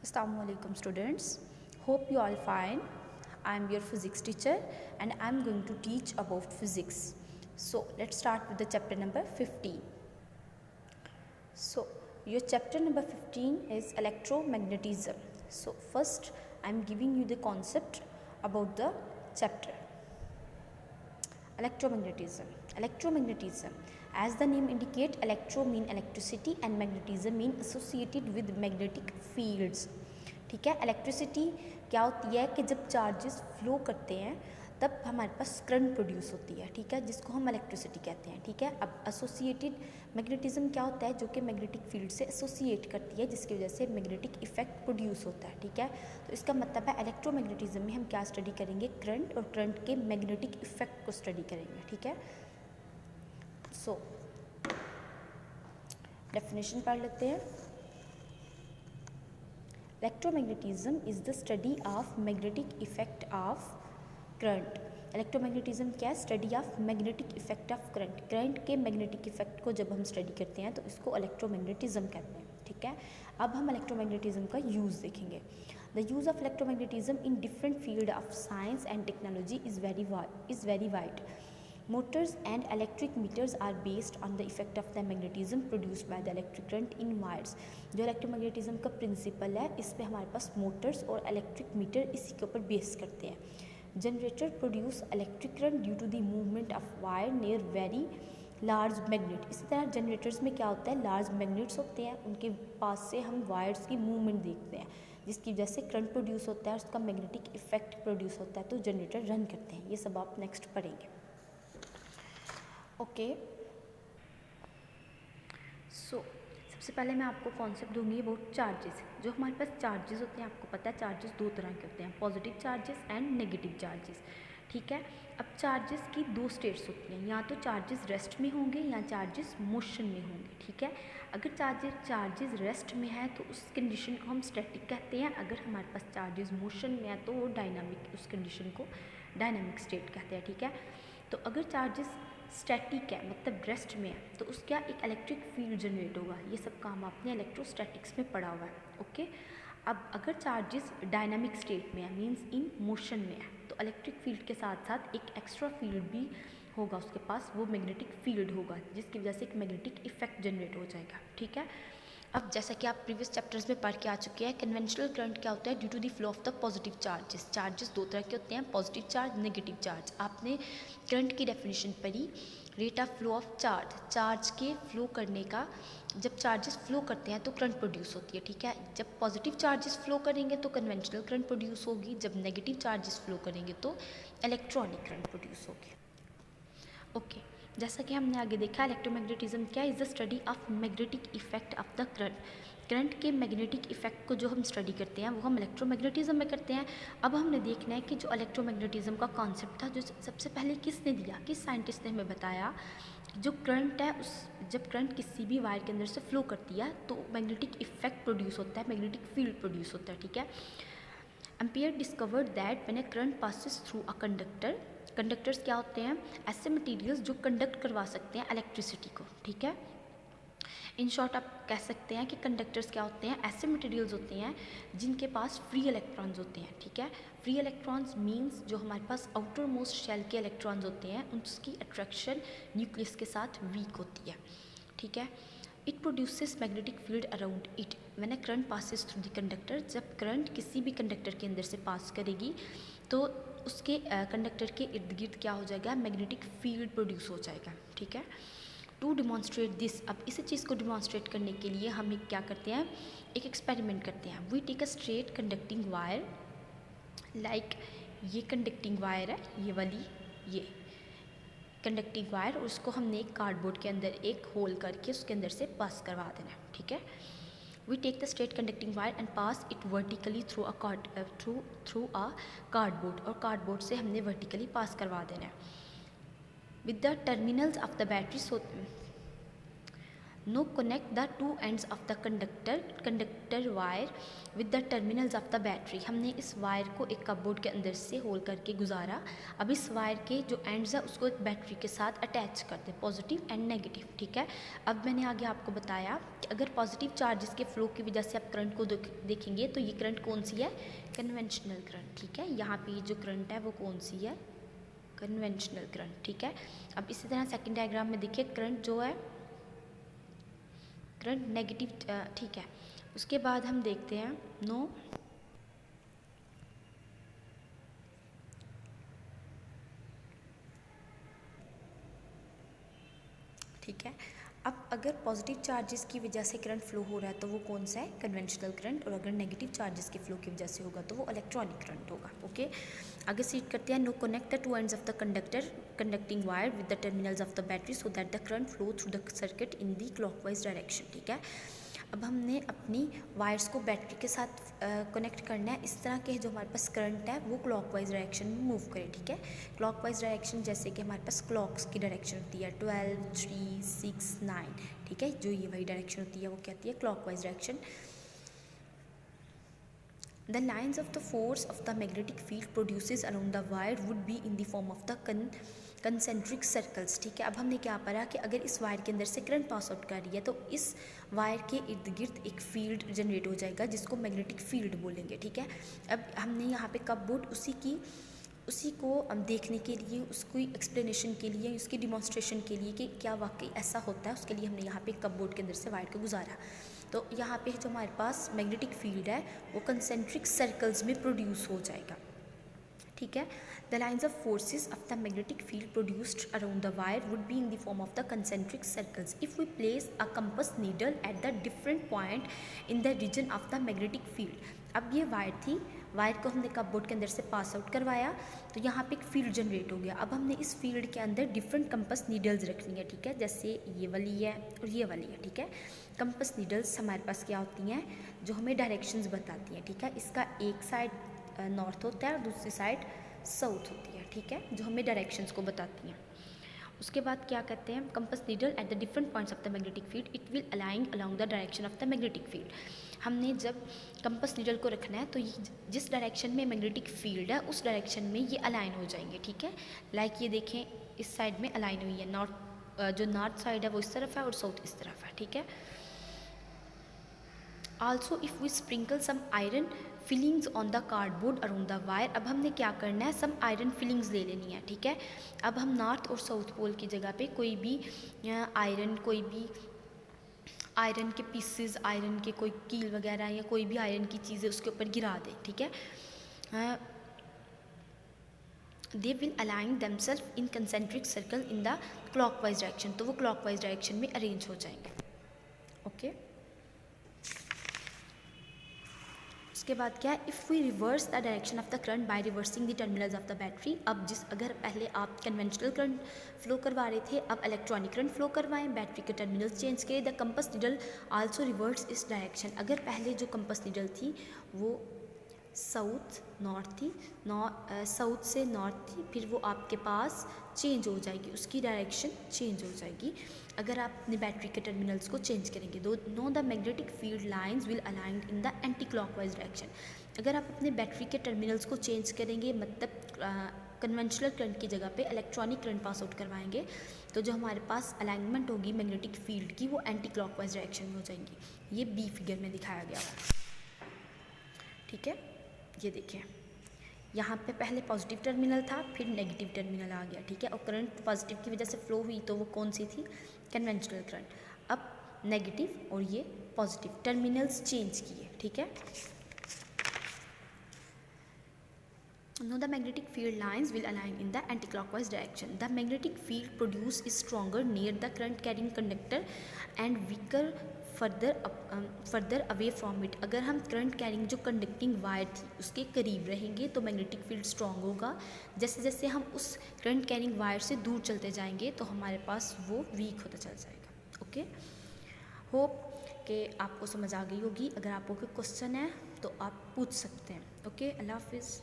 Assalamualaikum students. Hope you all fine. I am your physics teacher and I am going to teach about physics. So let's start with the chapter number 15. So your chapter number 15 is electromagnetism. So first I am giving you the concept about the chapter. Electromagnetism. As the name indicate, electro mean electricity and magnetism mean associated with magnetic fields. ठीक है, electricity क्या होती है कि जब charges flow करते हैं तब हमारे पास करंट प्रोड्यूस होती है, ठीक है, जिसको हम इलेक्ट्रिसिटी कहते हैं, ठीक है। अब एसोसिएटेड मैग्नेटिज्म क्या होता है, जो कि मैग्नेटिक फील्ड से एसोसिएट करती है, जिसकी वजह से मैग्नेटिक इफेक्ट प्रोड्यूस होता है, ठीक है। तो इसका मतलब है इलेक्ट्रोमैग्नेटिज्म में हम क्या स्टडी करेंगे, करंट और करंट के मैग्नेटिक इफेक्ट को स्टडी करेंगे, ठीक है। सो डेफिनेशन पढ़ लेते हैं। Electromagnetism is the study of magnetic effect of current. Electromagnetism क्या है, study of magnetic effect of current. Current के मैग्नेटिक इफेक्ट को जब हम स्टडी करते हैं तो इसको इलेक्ट्रोमैग्नेटिज्म कहते हैं, ठीक है। अब हम इलेक्ट्रोमैग्नेटिज्म का यूज़ देखेंगे। The use of electromagnetism in different field of science and technology is very wide. Motors and electric meters are based on the effect of the magnetism produced by the electric current in wires. जो electromagnetism का principle है, इस पे हमारे पास motors और electric meter इसी के ऊपर बेस करते हैं। Generator produce electric current due to the movement of wire near very large magnet. इसी तरह जनरेटर्स में क्या होता है, लार्ज मैग्नेट्स होते हैं, उनके पास से हम वायर्स की मूवमेंट देखते हैं, जिसकी वजह से करंट प्रोड्यूस होता है, उसका मैग्नेटिक इफेक्ट प्रोड्यूस होता है, तो जनरेटर रन करते हैं। ये सब आप नेक्स्ट पढ़ेंगे, ओके। सो सबसे पहले मैं आपको कॉन्सेप्ट दूंगी अबाउट चार्जेस। जो हमारे पास चार्जेस होते हैं, आपको पता है चार्जेस दो तरह के होते हैं, positive charges and negative charges, ठीक है। अब चार्जेस की दो स्टेट्स होती हैं, या तो चार्जेस रेस्ट में होंगे या चार्जेस मोशन में होंगे, ठीक है। अगर चार्जेस रेस्ट में है तो उस कंडीशन को हम स्टैटिक कहते हैं। अगर हमारे पास चार्जेस मोशन में है तो वो डायनामिक, उस कंडीशन को डायनामिक स्टेट कहते हैं, ठीक है। तो अगर चार्जेस स्टैटिक है, मतलब रेस्ट में है, तो उसका एक इलेक्ट्रिक फील्ड जनरेट होगा। ये सब काम आपने इलेक्ट्रोस्टैटिक्स में पढ़ा हुआ है, ओके। अब अगर चार्जेस डायनामिक स्टेट में है, मींस इन मोशन में है, तो इलेक्ट्रिक फील्ड के साथ साथ एक एक्स्ट्रा फील्ड भी होगा उसके पास, वो मैग्नेटिक फील्ड होगा, जिसकी वजह से एक मैग्नेटिक इफेक्ट जनरेट हो जाएगा, ठीक है। अब जैसा कि आप प्रीवियस चैप्टर्स में पढ़ के आ चुके हैं, कन्वेंशनल करंट क्या होता है, due to the flow of the positive charges. Charges दो तरह के होते हैं, पॉजिटिव चार्ज, नेगेटिव चार्ज। आपने करंट की डेफिनेशन पढ़ी, rate of flow of charge के फ्लो करने का। जब चार्जेस फ्लो करते हैं तो करंट प्रोड्यूस होती है, ठीक है। जब पॉजिटिव चार्जेस फ्लो करेंगे तो कन्वेंशनल करंट प्रोड्यूस होगी, जब नेगेटिव चार्जेस फ्लो करेंगे तो इलेक्ट्रॉनिक करंट प्रोड्यूस होगी, ओके। जैसा कि हमने आगे देखा, इलेक्ट्रोमैग्नेटिज्म क्या is the study of magnetic effect of the current. Current के मैग्नेटिक इफेक्ट को जो हम स्टडी करते हैं वो हम इलेक्ट्रोमैग्नेटिज्म में करते हैं। अब हमने देखना है कि जो इलेक्ट्रोमैग्नेटिज्म का कॉन्सेप्ट था, जो सबसे पहले किसने दिया, किस साइंटिस्ट ने हमें बताया, जो करंट है उस जब करंट किसी भी वायर के अंदर से फ्लो करती है तो मैग्नेटिक इफेक्ट प्रोड्यूस होता है, मैग्नेटिक फील्ड प्रोड्यूस होता है, ठीक है। Ampere discovered that when A current passes through a conductor. Conductors क्या होते हैं, ऐसे मटेरियल्स जो कंडक्ट करवा सकते हैं इलेक्ट्रिसिटी को, ठीक है। इन शॉर्ट आप कह सकते हैं कि कंडक्टर्स क्या होते हैं, ऐसे मटेरियल्स होते हैं जिनके पास फ्री इलेक्ट्रॉन्स होते हैं, ठीक है। फ्री इलेक्ट्रॉन्स मींस जो हमारे पास आउटर मोस्ट शेल के इलेक्ट्रॉन्स होते हैं उनकी अट्रैक्शन न्यूक्लियस के साथ वीक होती है, ठीक है। It produces magnetic field around it when A current passes through the conductor. जब करंट किसी भी कंडक्टर के अंदर से पास करेगी तो उसके कंडक्टर के इर्द गिर्द क्या हो जाएगा, मैग्नेटिक फील्ड प्रोड्यूस हो जाएगा, ठीक है। टू डिमॉन्स्ट्रेट दिस, अब इस चीज़ को डिमॉन्स्ट्रेट करने के लिए हम एक क्या करते हैं, एक एक्सपेरिमेंट करते हैं। We take a straight conducting wire, like ये कंडक्टिंग वायर है, ये वाली, ये कंडक्टिंग वायर, और उसको हमने एक कार्डबोर्ड के अंदर एक होल करके उसके अंदर से पास करवा देना है, ठीक है। We take the straight conducting wire and pass it vertically through a cardboard, और कार्डबोर्ड से हमने वर्टिकली पास करवा देना है। With the terminals of the battery, so now connect the two ends of the conductor wire with the terminals of the battery. हमने इस wire को एक कपबोर्ड के अंदर से होल करके गुजारा। अब इस वायर के जो एंड्स है उसको एक बैटरी के साथ अटैच कर दें, पॉजिटिव एंड नेगेटिव, ठीक है। अब मैंने आगे आपको बताया कि अगर पॉजिटिव चार्जेस के फ्लो की वजह से आप करंट को देखेंगे तो ये करंट कौन सी है, कन्वेंशनल करंट, ठीक है। यहाँ पे जो करंट है वो कौन सी है, कन्वेंशनल करंट, ठीक है। अब इसी तरह सेकंड डायग्राम में देखिए करंट जो है, करंट नेगेटिव, ठीक है। उसके बाद हम देखते हैं नो ठीक है। अब अगर पॉजिटिव चार्जेस की वजह से करंट फ्लो हो रहा है तो वो कौन सा है, कन्वेंशनल करंट, और अगर नेगेटिव चार्जेस के फ्लो की वजह से होगा तो वो इलेक्ट्रॉनिक करंट होगा। ओके, आगे सीट करते हैं। Now connect the two ends of the conducting wire with the terminals of the battery so that the current flow through the circuit in the clockwise direction, ठीक है। अब हमने अपनी वायर्स को बैटरी के साथ कनेक्ट करना है, इस तरह के जो हमारे पास करंट है वो क्लॉकवाइज डायरेक्शन में मूव करें, ठीक है। क्लॉकवाइज डायरेक्शन जैसे कि हमारे पास क्लॉक्स की डायरेक्शन होती है 12, 3, 6, 9, ठीक है। जो ये वही डायरेक्शन होती है वो कहती है clockwise direction. The lines of the force of the magnetic field produces around the wire would be in the form of the concentric circles, ठीक है। अब हमने क्या पढ़ा कि अगर इस वायर के अंदर से करंट पास आउट कर रही है तो इस वायर के इर्द गिर्द एक फील्ड जनरेट हो जाएगा जिसको मैग्नेटिक फील्ड बोलेंगे, ठीक है। अब हमने यहाँ पे कपबोर्ड उसी को हम देखने के लिए, उसकी एक्सप्लेनेशन के लिए, उसकी डिमॉन्स्ट्रेशन के लिए कि क्या वाकई ऐसा होता है, उसके लिए हमने यहाँ पे कपबोर्ड के अंदर से वायर को गुजारा। तो यहाँ पे जो हमारे पास मैग्नेटिक फील्ड है वो कंसेंट्रिक सर्कल्स में प्रोड्यूस हो जाएगा, ठीक है। The lines of forces of the magnetic field produced around the wire would be in the form of the concentric circles if we place a compass needle at the different point in the region of the magnetic field. अब ये wire थी, wire को हमने cupboard के अंदर से pass out करवाया तो यहाँ पे एक फील्ड जनरेट हो गया। अब हमने इस फील्ड के अंदर डिफरेंट कंपास नीडल्स रखनी है, ठीक है। जैसे ये वाली है और ये वाली है, ठीक है। कंपास नीडल्स हमारे पास क्या होती हैं, जो हमें डायरेक्शंस बताती हैं, ठीक है। इसका एक साइड नॉर्थ होता है और दूसरी साइड साउथ होती है, ठीक है, जो हमें डायरेक्शंस को बताती हैं। उसके बाद क्या कहते हैं, compass needle at the different points of the magnetic field it will align along the direction of the magnetic field. हमने जब कंपास नीडल को रखना है तो ये जिस डायरेक्शन में मैग्नेटिक फील्ड है उस डायरेक्शन में ये अलाइन हो जाएंगे, ठीक है। लाइक ये देखें इस साइड में अलाइन हुई है, जो नॉर्थ साइड है वो इस तरफ है और साउथ इस तरफ है, ठीक है। Also if we sprinkle some iron filings on the cardboard around the wire. अब हमने क्या करना है, सम आयरन फिलिंग्स ले लेनी है, ठीक है। अब हम नॉर्थ और साउथ पोल की जगह पे कोई भी आयरन के पीसेस, आयरन के कोई कील वगैरह या कोई भी आयरन की चीज़ें उसके ऊपर गिरा दें, ठीक है। They will align themselves in concentric circle in the clockwise direction, तो वो क्लॉकवाइज डायरेक्शन में अरेंज हो जाएंगे, ओके। उसके बाद क्या है, if we reverse the direction of the current by reversing the terminals of the battery. अब अगर पहले आप कन्वेंशनल करंट फ्लो करवा रहे थे, अब इलेक्ट्रॉनिक करंट फ्लो करवाएं, बैटरी के टर्मिनल्स चेंज करें, the compass needle also reverse इस डायरेक्शन। अगर पहले जो कंपास नीडल थी वो साउथ नॉर्थ थी, साउथ से नॉर्थ थी, फिर वो आपके पास चेंज हो जाएगी, उसकी डायरेक्शन चेंज हो जाएगी अगर आप अपने बैटरी के टर्मिनल्स को चेंज करेंगे। Know the magnetic field lines will aligned in the anti clockwise direction. अगर आप अपने बैटरी के टर्मिनल्स को चेंज करेंगे, मतलब कन्वेंशनल करंट की जगह पे इलेक्ट्रॉनिक करंट पास आउट करवाएंगे, तो जो हमारे पास अलाइनमेंट होगी मैग्नेटिक फील्ड की वो एंटी क्लॉकवाइज डायरेक्शन में हो जाएंगी। ये बी फिगर में दिखाया गया है, ठीक है। ये देखिए यहाँ पे पहले पॉजिटिव टर्मिनल था, फिर नेगेटिव टर्मिनल आ गया, ठीक है। और करंट पॉजिटिव की वजह से फ्लो हुई तो वो कौन सी थी, कन्वेंशनल करंट। अब नेगेटिव और ये पॉजिटिव टर्मिनल्स चेंज किए, ठीक है। Now the magnetic field lines will align in the anti-clockwise direction. The magnetic field produced is stronger near the current carrying conductor and weaker further away from it. अगर हम current carrying जो conducting wire थी उसके करीब रहेंगे तो magnetic field strong होगा। जैसे जैसे हम उस करंट कैरिंग वायर से दूर चलते जाएंगे तो हमारे पास वो वीक होता चल जाएगा, ओके। होप कि आपको समझ आ गई होगी। अगर आपको कोई क्वेश्चन है तो आप पूछ सकते हैं, ओके। अल्लाह हाफिज़।